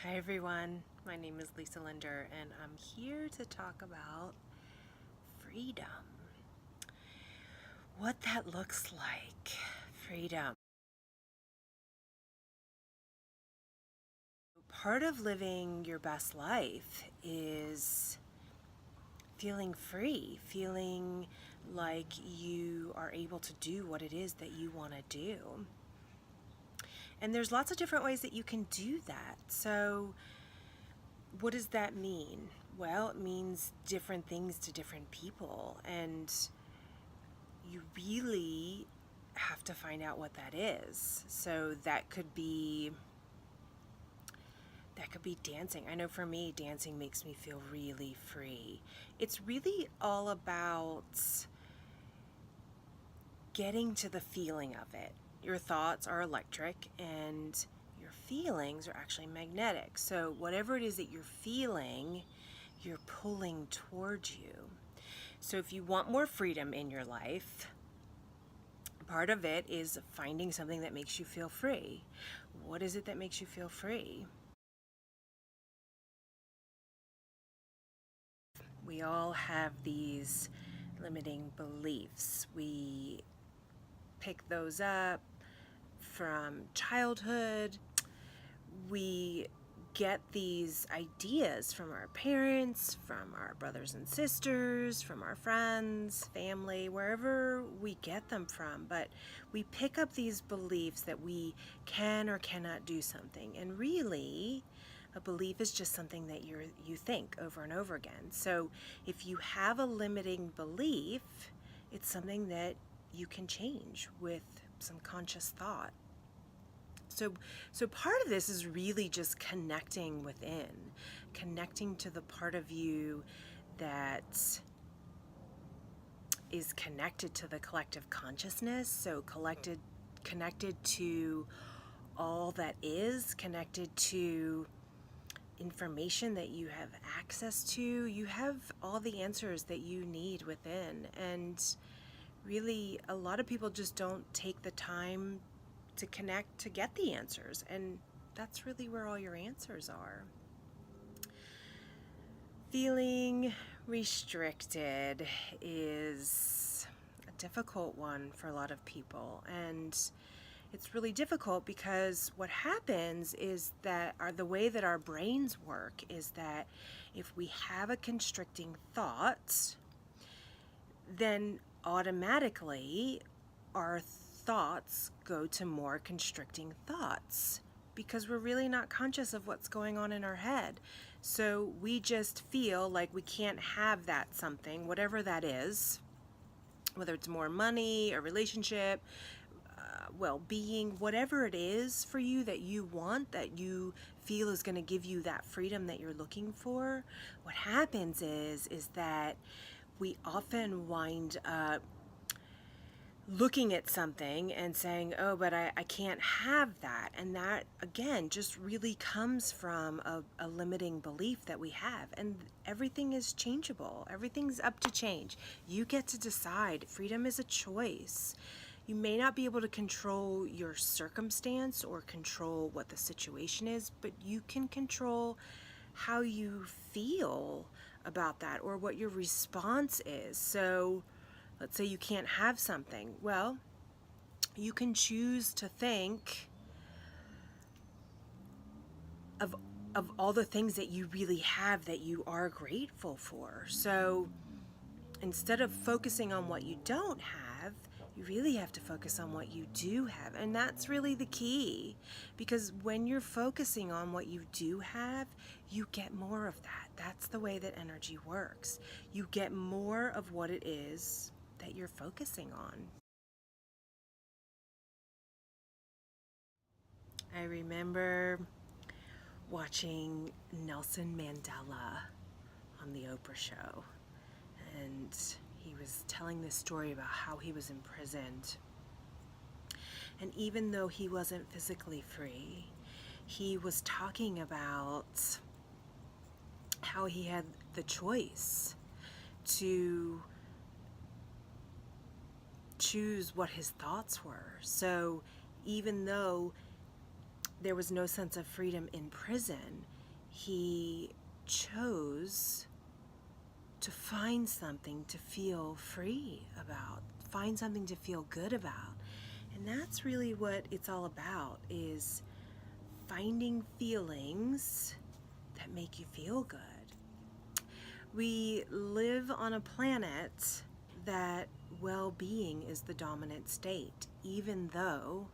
Hi everyone, my name is Lisa Linder and I'm here to talk about freedom. What that looks like. Freedom. Part of living your best life is feeling free, feeling like you are able to do what it is that you want to do. And there's lots of different ways that you can do that. So, what does that mean? Well, it means different things to different people, and you really have to find out what that is. So that could be dancing. I know for me, dancing makes me feel really free. It's really all about getting to the feeling of it. Your thoughts are electric and your feelings are actually magnetic. So whatever it is that you're feeling, you're pulling towards you. So if you want more freedom in your life, part of it is finding something that makes you feel free. What is it that makes you feel free? We all have these limiting beliefs. We pick those up from childhood. We get these ideas from our parents, from our brothers and sisters, from our friends, family, wherever we get them from. But we pick up these beliefs that we can or cannot do something. And really, a belief is just something that you think over and over again. So if you have a limiting belief, it's something that you can change with some conscious thought. So part of this is really just connecting within, connecting to the part of you that is connected to the collective consciousness. So connected to all that is, connected to information that you have access to. You have all the answers that you need within. And really, a lot of people just don't take the time to connect to get the answers. And that's really where all your answers are. Feeling restricted is a difficult one for a lot of people. And it's really difficult because what happens is that the way that our brains work is that if we have a constricting thought, then automatically our thoughts go to more constricting thoughts because we're really not conscious of what's going on in our head. So we just feel like we can't have that something, whatever that is, whether it's more money, a relationship, well-being, whatever it is for you that you want, that you feel is going to give you that freedom that you're looking for. What happens is that we often wind up looking at something and saying, oh, but I can't have that. And that, again, just really comes from a limiting belief that we have. And everything is changeable. Everything's up to change. You get to decide. Freedom is a choice. You may not be able to control your circumstance or control what the situation is, but you can control how you feel about that or what your response is. So let's say you can't have something. Well, you can choose to think of of all the things that you really have that you are grateful for. So instead of focusing on what you don't have, you really have to focus on what you do have. And that's really the key, because when you're focusing on what you do have, you get more of that. That's the way that energy works. You get more of what it is that you're focusing on. I remember watching Nelson Mandela on the Oprah show, and he was telling this story about how he was imprisoned. And even though he wasn't physically free, he was talking about how he had the choice to choose what his thoughts were. So even though there was no sense of freedom in prison, he chose to find something to feel free about, find something to feel good about. And that's really what it's all about, is finding feelings that make you feel good. We live on a planet that well-being is the dominant state, even though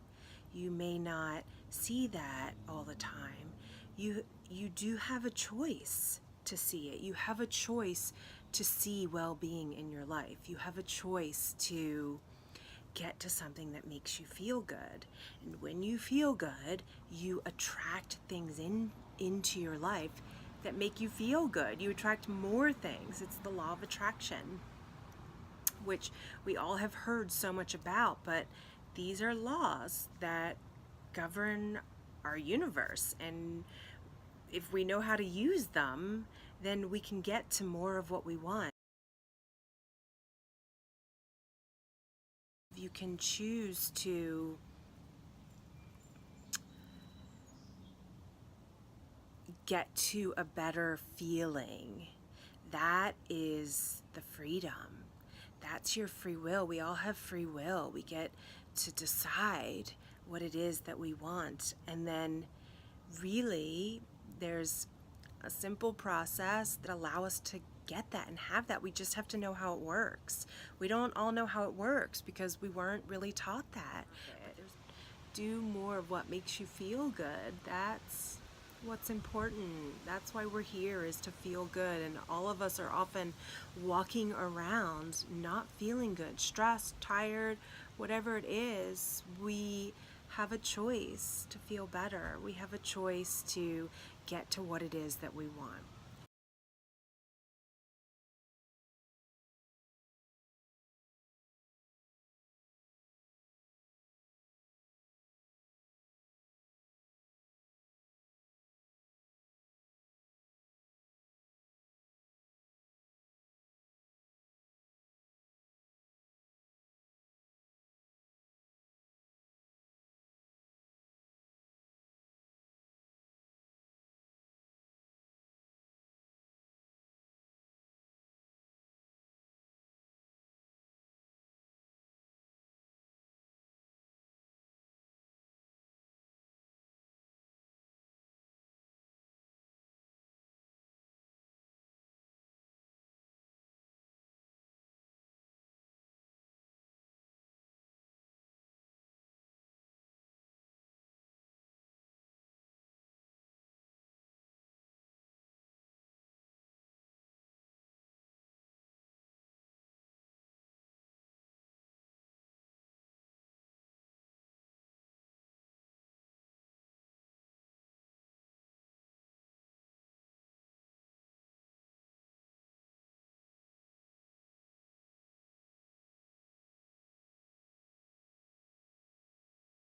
you may not see that all the time. You do have a choice to see it. You have a choice to see well-being in your life. You have a choice to get to something that makes you feel good. And when you feel good, you attract things into your life that make you feel good. You attract more things. It's the law of attraction, which we all have heard so much about, but these are laws that govern our universe, and if we know how to use them, then we can get to more of what we want. You can choose to get to a better feeling. That is the freedom. That's your free will. We all have free will. We get to decide what it is that we want. And then really there's a simple process that allows us to get that and have that. We just have to know how it works. We don't all know how it works because we weren't really taught that. Do more of what makes you feel good. That's what's important. That's why we're here, is to feel good. And all of us are often walking around not feeling good, stressed, tired, whatever it is. We have a choice to feel better. We have a choice to get to what it is that we want.